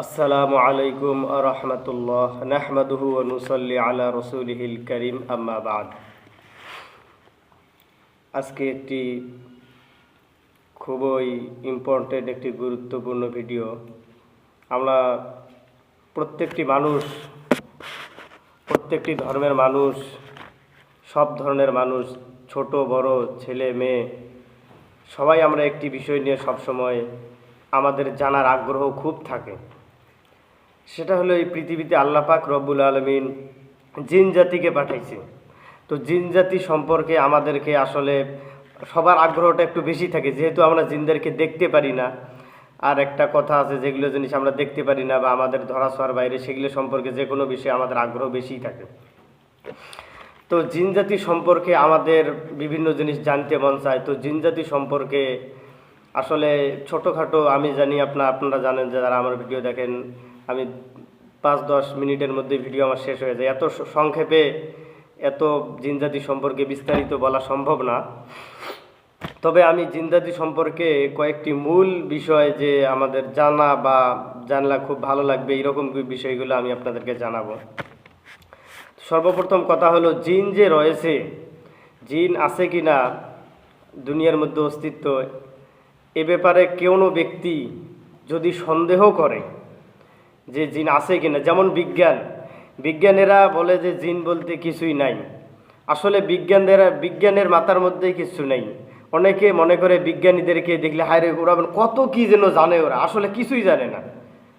আসসালামু আলাইকুম আ রহমতুল্লাহ নাহমাদুহু ওয়া নুসাল্লি আলা রসুলিহিল করিম আম্মা বাদ। আজকে একটি খুবই ইম্পর্টেন্ট একটি গুরুত্বপূর্ণ ভিডিও। আমরা প্রত্যেকটি ধর্মের মানুষ, সব ধরনের মানুষ, ছোট বড়, ছেলে মেয়ে, সবাই আমরা একটি বিষয় নিয়ে সবসময় আমাদের জানার আগ্রহ খুব থাকে। সেটা হলো এই পৃথিবীতে আল্লাহ পাক রব্বুল আলামিন জিন জাতিকে পাঠাইছে। তো জিন জাতি সম্পর্কে আমাদেরকে আসলে সবার আগ্রহটা একটু বেশি থাকে, যেহেতু আমরা জিনদেরকে দেখতে পারি না। আর একটা কথা আছে, যেগুলো জিনিস আমরা দেখতে পারি না বা আমাদের ধরাছোঁয়ার বাইরে, সেগুলো সম্পর্কে যে কোনো বিষয়ে আমাদের আগ্রহ বেশিই থাকে। তো জিন জাতি সম্পর্কে আমাদের বিভিন্ন জিনিস জানতে মন চায়। তো জিন জাতি সম্পর্কে আসলে ছোটোখাটো আমি জানি, আপনারা জানেন যে যারা আমার ভিডিও দেখেন, আমি 5-10 মিনিটের মধ্যে ভিডিও আমার শেষ হয়ে যায়। এত সংক্ষেপে এত জিনজাতি সম্পর্কে বিস্তারিত বলা সম্ভব না। তবে আমি জিনজাতি সম্পর্কে কয়েকটি মূল বিষয় যে আমাদের জানা বা জানলা খুব ভালো লাগবে, এইরকম বিষয়গুলো আমি আপনাদেরকে জানাবো। সর্বপ্রথম কথা হলো, জিন যে রয়েছে, জিন আছে কি না দুনিয়ার মধ্যে অস্তিত্ব, এ ব্যাপারে কোনো ব্যক্তি যদি সন্দেহ করে যে জিন আছে কিনা, যেমন বিজ্ঞানীরা বলে যে জিন বলতে কিছুই নাই। আসলে বিজ্ঞানের মাথার মধ্যেই কিছু নেই। অনেকে মনে করে বিজ্ঞানীদেরকে দেখলে হায়রে ওরা কত কি যেন জানে, ওরা আসলে কিছুই জানে না।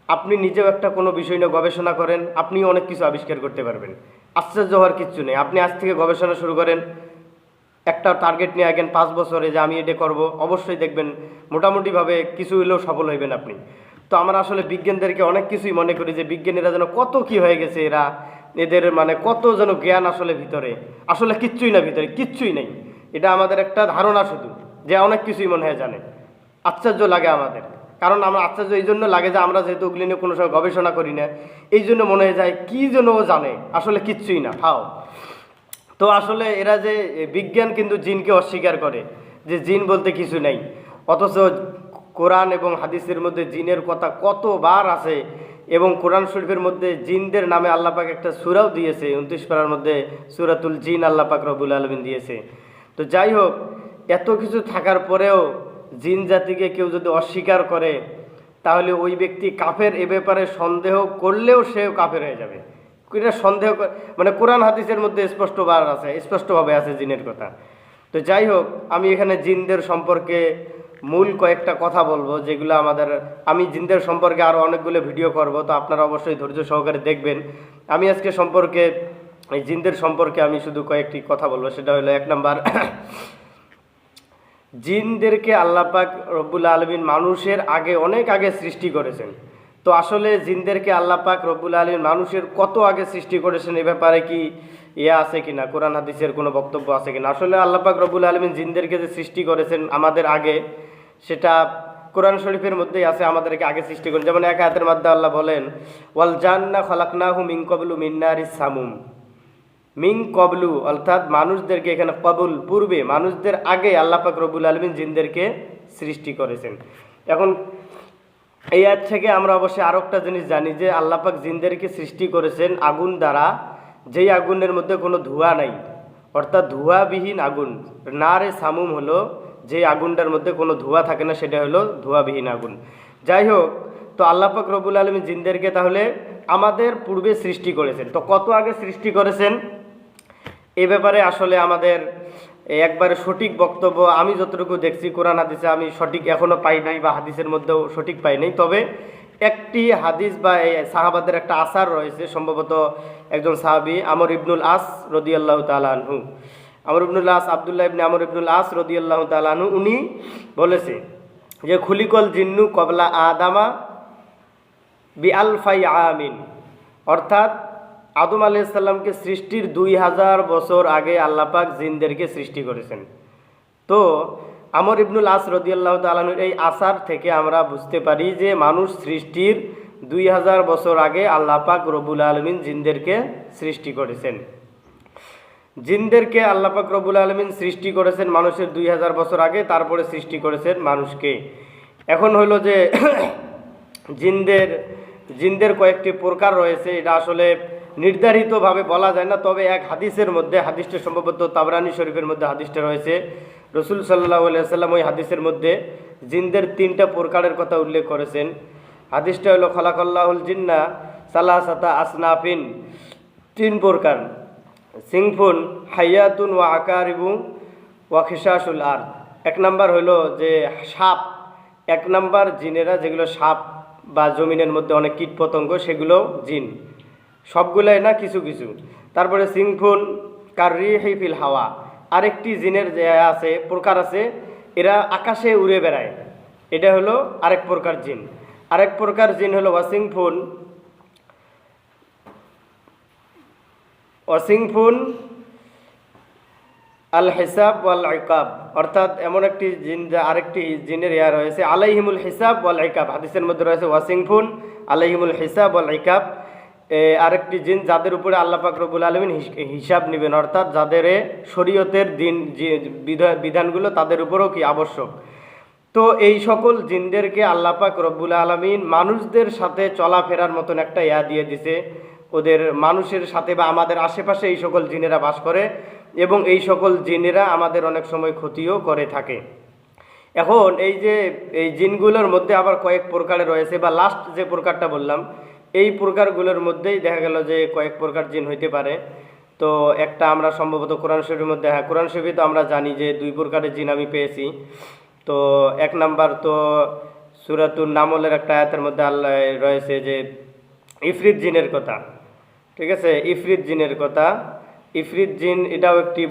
আপনি নিজেও একটা কোনো বিষয় নিয়ে গবেষণা করেন, আপনি অনেক কিছু আবিষ্কার করতে পারবেন। আশ্চর্য হওয়ার কিচ্ছু নেই। আপনি আজ থেকে গবেষণা শুরু করেন, একটা টার্গেট নিয়ে আগেন 5 বছরে যে আমি এটা করব, অবশ্যই দেখবেন মোটামুটিভাবে কিছু হলেও সফল হইবেন আপনি। তো আমরা আসলে বিজ্ঞানীদেরকে অনেক কিছুই মনে করি যে বিজ্ঞানীরা যেন কত কি হয়ে গেছে, এদের কত যেন জ্ঞান আসলে ভিতরে, আসলে কিচ্ছুই না, ভিতরে কিচ্ছুই নেই। এটা আমাদের একটা ধারণা শুধু, যে অনেক কিছুই মনে হয় জানে। আশ্চর্য লাগে আমাদের, কারণ আমরা আশ্চর্য এই জন্য লাগে যে আমরা যেহেতু ওগুলি নিয়ে কোনো সময় গবেষণা করি না, এই জন্য মনে হয়ে যায় কী যেন ও জানে, আসলে কিচ্ছুই না, ফাও। তো আসলে এরা যে বিজ্ঞান কিন্তু জিনকে অস্বীকার করে যে জিন বলতে কিছু নেই, অথচ কোরআন এবং হাদিসের মধ্যে জিনের কথা কতবার আছে। এবং কোরআন শরীফের মধ্যে জিনদের নামে আল্লাহ পাক একটা সূরাও দিয়েছে, 29 পারার মধ্যে সূরাতুল জিন আল্লাহ পাক রব্বুল আলামিন দিয়েছে। তো যাই হোক, এত কিছু থাকার পরেও জিন জাতিকে কেউ যদি অস্বীকার করে, তাহলে ওই ব্যক্তি কাফের। এ ব্যাপারে সন্দেহ করলেও সেও কাফের হয়ে যাবে। এটা সন্দেহ কোরআন হাদিসের মধ্যে স্পষ্টভাবে আছে জিনের কথা। তো যাই হোক, আমি এখানে জিনদের সম্পর্কে মূল কয়েকটা কথা বলবো, যেগুলো আমি জিনদের সম্পর্কে আরও অনেকগুলো ভিডিও করব, তো আপনারা অবশ্যই ধৈর্য সহকারে দেখবেন। আমি আজকে এই জিনদের সম্পর্কে আমি শুধু কয়েকটি কথা বলবো। সেটা হলো, 1 নাম্বার, জিনদেরকে আল্লাহ পাক রব্বুল আলামিন মানুষের অনেক আগে সৃষ্টি করেছেন। তো আসলে জিনদেরকে আল্লাহ পাক রব্বুল আলামিন মানুষের কত আগে সৃষ্টি করেছেন, এ ব্যাপারে কি আছে কিনা, কোরআন হাদিসের কোনো বক্তব্য আছে কিনা? আসলে আল্লাহ পাক রব্বুল আলামিন জিনদেরকে যে সৃষ্টি করেছেন আমাদের আগে, সেটা কোরআন শরীফের মধ্যেই আছে, আমাদেরকে আগে সৃষ্টি করেন। যেমন এক আয়াতের মধ্যে আল্লাহ বলেন, ওয়াল জান্না খালাকনাহু মিন ক্বাবলু মিন নারিস সামুম। মিন কবলু অর্থাৎ মানুষদেরকে, এখানে কবুল পূর্বে, মানুষদের আগে আল্লাহ পাক রব্বুল আলামিন জিনদেরকে সৃষ্টি করেছেন। এখন এই আয়াত থেকে আমরা অবশ্যই আরও একটা জিনিস জানি, যে আল্লাহ পাক জিনদেরকে সৃষ্টি করেছেন আগুন দ্বারা, যেই আগুনের মধ্যে কোনো ধোঁয়া নাই, অর্থাৎ ধোঁয়াবিহীন আগুন। নারে সামুম হলো যে আগুনটার মধ্যে কোনো ধোঁয়া থাকে না, সেটা হলো ধোঁয়াবিহীন আগুন। যাই হোক, তো আল্লাহ পাক রব্বুল আলামিন জিনদেরকে তাহলে আমাদের পূর্বে সৃষ্টি করেছেন। তো কত আগে সৃষ্টি করেছেন, এ ব্যাপারে আসলে আমাদের একবারে সঠিক বক্তব্য আমি যতটুকু দেখছি কোরআন হাদিসে, আমি সঠিক এখনও পাই নাই, বা হাদিসের মধ্যেও সঠিক পাই নাই। তবে একটি হাদিস বা সাহাবাদের একটা আসার রয়েছে, সম্ভবত একজন সাহাবী আমর ইবনুল আস রাদিয়াল্লাহু তাআলা আনহু, আব্দুল্লাহ ইবনে আমর ইবনুল আস রাদিয়াল্লাহু তাআলা আনহু, উনি বলেছে যে খুলিকল জিন্নু কবলা আদামা বিআলফাই আমিন, অর্থাৎ আদম আলাইহিস সালামকে সৃষ্টির 2000 বছর আগে আল্লাহ পাক জিনদেরকে সৃষ্টি করেছেন। তো আমর ইবনুল আস রাদিয়াল্লাহু তাআলা আনহুর এই আসার থেকে আমরা বুঝতে পারি যে মানুষ সৃষ্টির 2000 বছর আগে আল্লাহ পাক রব্বুল আলামিন জিনদেরকে সৃষ্টি করেছেন। জিনদেরকে আল্লাহ পাক রব্বুল আলামিন সৃষ্টি করেছেন মানুষের 2000 বছর আগে, তারপরে সৃষ্টি করেছেন মানুষকে। এখন হলো যে জিনদের জিনদের কয়েকটি প্রকার রয়েছে, এটা আসলে নির্ধারিতভাবে বলা যায় না। তবে এক হাদিসের মধ্যে, হাদিসটা সম্ভবত তাবরানী শরীফের মধ্যে হাদিসটা রয়েছে, রসুল সাল্লাল্লাহু আলাইহি সাল্লাম ওই হাদিসের মধ্যে জিনদের 3টা প্রকারের কথা উল্লেখ করেছেন। হাদিসটা হলো খলাকাল্লাহুল জিন্না সালাসাতা আসনাফিন, 3 প্রকার, সিংফুন হাইয়াতুন ওয়া আকারিবু ওয়া খিসাসুল আরদ। 1 নাম্বার হলো যে সাপ, 1 নাম্বার জিনেরা যেগুলো সাপ বা জমিনের মধ্যে অনেক কীট পতঙ্গ, সেগুলো জিন, সবগুলাই না, কিছু কিছু। তারপরে সিংফুন কাররিহি ফিল হাওয়া, আরেকটি জিনের যে আছে প্রকার আছে, এরা আকাশে উড়ে বেড়ায়, এটা হলো আরেক প্রকার জিন। আরেক প্রকার জিন হলো ওয়াসিংফুন আল হিসাব ওয়াল ইকাব, অর্থাৎ এমন একটি জিন, আরেকটি জিনের ইয়া রয়েছে আলাইহিমুল হিসাব ওয়াল ইকাব, হাদিসের মধ্যে রয়েছে ওয়াসিংফুন আলাইহিমুল হিসাব ওয়াল ইকাব, আরেকটি জিন যাদের উপরে আল্লাহ পাক রব্বুল আলামিন হিসাব নেবেন, অর্থাৎ যাদের শরীয়তের দিন বিধানগুলো তাদের উপরও কি আবশ্যক। তো এই সকল জিনদেরকে আল্লাহ পাক রব্বুল আলামিন মানুষদের সাথে চলাফেরার মতন একটা ইয়া দিয়ে দিছে, ওদের মানুষের সাথে বা আমাদের আশেপাশে এই সকল জিনেরা বাস করে, এবং এই সকল জিনেরা আমাদের অনেক সময় ক্ষতিও করে থাকে। এখন এই যে এই জিনগুলোর মধ্যে আবার কয়েক প্রকারের রয়েছে, বা লাস্ট যে প্রকারটা বললাম, এই প্রকারগুলোর মধ্যেই দেখা গেল যে কয়েক প্রকার জিন হইতে পারে। তো একটা আমরা সম্ভবত কোরআন শরীফের মধ্যে, হ্যাঁ কোরআন শরীফে তো আমরা জানি যে 2 প্রকারের জিন আমি পেয়েছি। তো 1 নাম্বার তো সূরাতুন নামলের একটা আয়াতের মধ্যে আল্লাহ রয়েছে যে ইফরিত জিনের কথা, ঠিক আছে, ইফরিত জিনের কথা। ইফরিত জিন এটাও একটি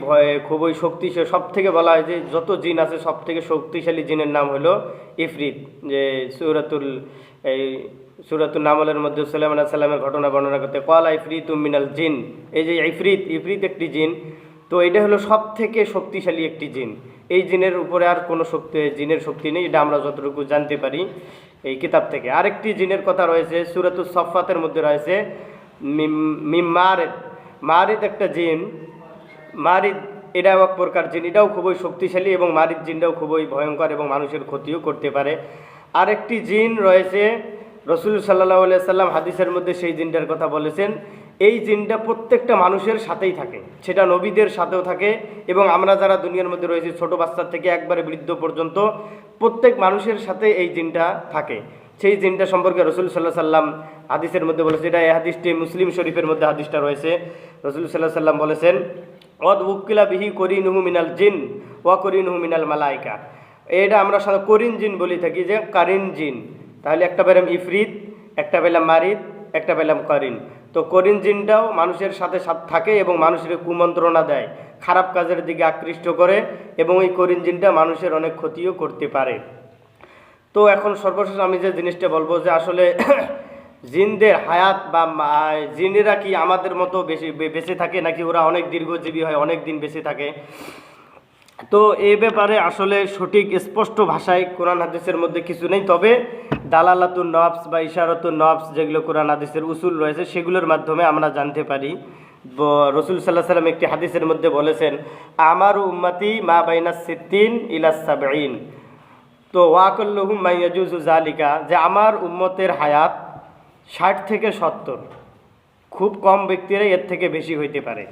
খুবই শক্তিশালী, সব থেকে বলা হয় যে যত জিন আছে সব থেকে শক্তিশালী জিনের নাম হলো ইফরিত। যে সূরাতুন নামলের মধ্যে সুলাইমান আলাইহিস সালামের ঘটনা বর্ণনা করতে ক্বালা ইফরিতুম মিনাল জিন, এই যে ইফরিত একটি জিন, তো এটা হলো সব থেকে শক্তিশালী একটি জিন। এই জিনের উপরে আর কোনো জিনের শক্তি নেই, এটা আমরা যতটুকু জানতে পারি এই কিতাব থেকে। আরেকটি জিনের কথা রয়েছে সূরাতুস সাফফাতের মধ্যে রয়েছে মারিদ একটা জিন, মারিদ এটাও এক প্রকার জিন, এটাও খুবই শক্তিশালী, এবং মারিদ জিনটাও খুবই ভয়ঙ্কর এবং মানুষের ক্ষতিও করতে পারে। আরেকটি জিন রয়েছে, রসুল সাল্লাল্লাহু আলাইহি সাল্লাম হাদিসের মধ্যে সেই জিনটার কথা বলেছেন, এই জিনটা প্রত্যেকটা মানুষের সাথেই থাকে, সেটা নবীদের সাথেও থাকে, এবং আমরা যারা দুনিয়ার মধ্যে রয়েছি ছোট বাচ্চার থেকে একবারে বৃদ্ধ পর্যন্ত প্রত্যেক মানুষের সাথে এই জিনটা থাকে। সেই জিনটা সম্পর্কে রসুল সাল্লাল্লাহু আলাইহি সাল্লাম হাদিসের মধ্যে বলেছে, এটা এই হাদিসটি মুসলিম শরীফের মধ্যে হাদিসটা রয়েছে। রসুল সাল্লাল্লাহু আলাইহি সাল্লাম বলেছেন অদ উকিলা বিহি করিনুহু মিনাল জিন ওয়া করিনুহু মিনাল মালাইকা, এটা আমরা করিন জিন বলি থাকি, যে কারিন জিন, তাহলে একটা পেলাম ইফরিত, একটা পেলাম মারিদ, একটা পেলাম করিন। তো করিন জিনটাও মানুষের সাথে থাকে এবং মানুষের কুমন্ত্রণা দেয়, খারাপ কাজের দিকে আকৃষ্ট করে, এবং এই করিন জিনটা মানুষের অনেক ক্ষতিও করতে পারে। তো এখন সর্বশেষ আমি যে জিনিসটা বলবো যে আসলে জিনদের হায়াত বা জিনেরা কি আমাদের মতো বেঁচে থাকে, নাকি ওরা অনেক দীর্ঘজীবী হয়, অনেক দিন বেঁচে থাকে? তো এই ব্যাপারে আসলে সঠিক স্পষ্ট ভাষায় কোরআন হাদিসের মধ্যে কিছু নেই, তবে দালালাতুন নফস বা ইশারাতুন নফস যেগুলো কোরআন হাদিসের উসুল রয়েছে সেগুলোর মাধ্যমে আমরা জানতে পারি। রসুল সাল্লাল্লাহু আলাইহি সাল্লাম একটি হাদিসের মধ্যে বলেছেন আমার উম্মতি মা বাইনা সিত্তিন ইলা সাবঈন, তো ওয়াকুল্লুহুম মা ইয়াজুজু যালিকা, যে আমার উম্মতের হায়াত 60 থেকে 70, খুব কম ব্যক্তিরাই এর থেকে বেশি হইতে পারে।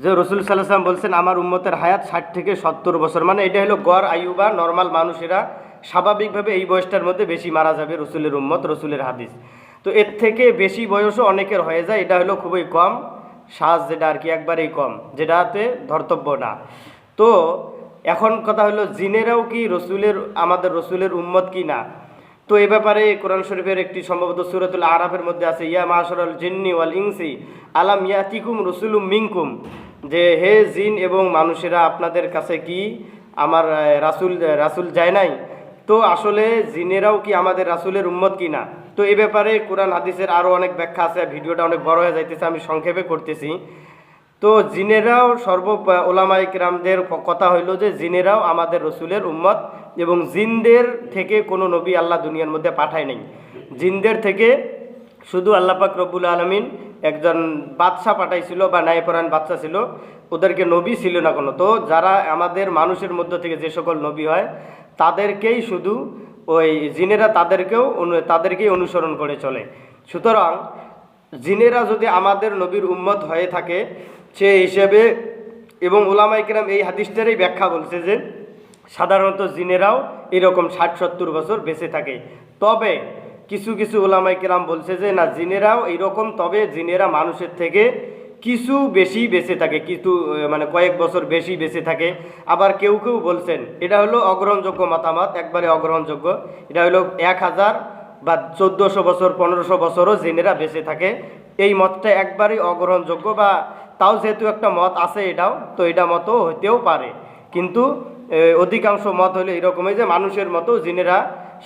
যে রসুল সাল্লাল্লাহু আলাইহি ওয়াসাল্লাম বলছেন আমার উম্মতের হায়াত 60 থেকে 70 বছর, মানে এটা হলো গড় আয়ু বা নর্মাল মানুষেরা স্বাভাবিকভাবে এই বয়সটার মধ্যে বেশি মারা যাবে, রসুলের উম্মত, রসুলের হাদিস। তো এর থেকে বেশি বয়সও অনেকের হয়ে যায়, এটা হলো খুবই কম সাজ, যেটা আর কি একবারেই কম, যেটাতে ধর্তব্য না। তো এখন কথা হলো জিনেরাও কি আমাদের রসুলের উম্মত কি না? তো এ ব্যাপারে কোরআন শরীফের একটি সম্ভবত সূরাতুল আরাফের মধ্যে আছে ইয়া মাশারাল জিন্নি ওয়াল ইনসি আলাম ইয়াতিকুম রসুলুম মিনকুম, যে হে জিন এবং মানুষেরা আপনাদের কাছে কি আমার রাসূল যায় নাই? তো আসলে জিনেরাও কি আমাদের রাসূলের উম্মত কি না? তো এ ব্যাপারে কোরআন হাদিসের আরও অনেক ব্যাখ্যা আছে, ভিডিওটা অনেক বড় হয়ে যাইতেছে, আমি সংক্ষেপে করতেছি। তো জিনেরাও ওলামায়ে কেরামদের কথা হইল যে জিনেরাও আমাদের রসুলের উম্মত, এবং জিনদের থেকে কোনো নবী আল্লাহ দুনিয়ার মধ্যে পাঠায় নাই। জিনদের থেকে শুধু আল্লাহ পাক রব্বুল আলামিন একজন বাদশা পাঠাইছিল, বা ন্যায়পরায়ণ বাদশা ছিল, ওদেরকে নবী ছিল না কোনো। তো যারা আমাদের মানুষের মধ্য থেকে যে সকল নবী হয় তাদেরকেই শুধু ওই জিনেরা তাদেরকেই অনুসরণ করে চলে। সুতরাং জিনেরা যদি আমাদের নবীর উম্মত হয়ে থাকে সে হিসেবে, এবং উলামায়ে কেরাম এই হাদিসটারই ব্যাখ্যা বলছে যে সাধারণত জিনেরাও এরকম 60-70 বছর বেঁচে থাকে। তবে কিছু কিছু উলামায়ে কেরাম বলছে যে না, জিনেরাও এইরকম, তবে জিনেরা মানুষের থেকে কিছু বেশি বেঁচে থাকে, কিছু মানে কয়েক বছর বেশি বেঁচে থাকে। আবার কেউ কেউ বলছেন, এটা হলো অগ্রহণযোগ্য মতামত, একবারে অগ্রহণযোগ্য, এটা হলো 1000 বা 1400 বছর 1500 বছরও জিনেরা বেঁচে থাকে। এই মতটা একবারই অগ্রহণযোগ্য, বা তাও যেহেতু একটা মত আছে এটাও, তো এটা মতও হইতেও পারে। কিন্তু অধিকাংশ মত হলো এরকমই যে মানুষের মতো জিনেরা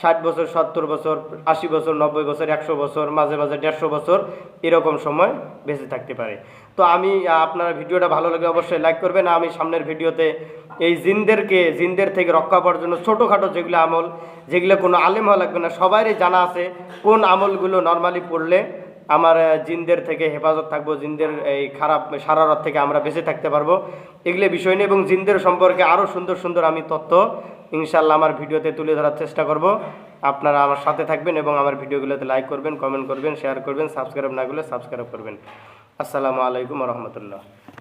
60 বছর 70 বছর 80 বছর 90 বছর 100 বছর মাঝে মাঝে 150 বছর এরকম সময় বেঁচে থাকতে পারে। তো আমি আপনারা ভিডিওটা ভালো লাগলে অবশ্যই লাইক করবেন। আমি সামনের ভিডিওতে এই জিনদের থেকে রক্ষা পাওয়ার জন্য ছোটোখাটো যেগুলো আমল, যেগুলো কোনো আলেম হওয়া লাগবে না, সবারই জানা আছে কোন আমলগুলো নর্মালি পড়লে আমার জিনদের থেকে হেফাজত থাকবো, জিনদের এই খারাপ শারারত থেকে আমরা বেঁচে থাকতে পারবো, এগুলো বিষয় নিয়ে এবং জিনদের সম্পর্কে আরও সুন্দর সুন্দর আমি তথ্য ইনশাল্লাহ আমার ভিডিওতে তুলে ধরার চেষ্টা করব। আপনারা আমার সাথে থাকবেন এবং আমার ভিডিওগুলোতে লাইক করবেন, কমেন্ট করবেন, শেয়ার করবেন, সাবস্ক্রাইব না করলে সাবস্ক্রাইব করবেন। আসসালামু আলাইকুম ওয়া রাহমাতুল্লাহ।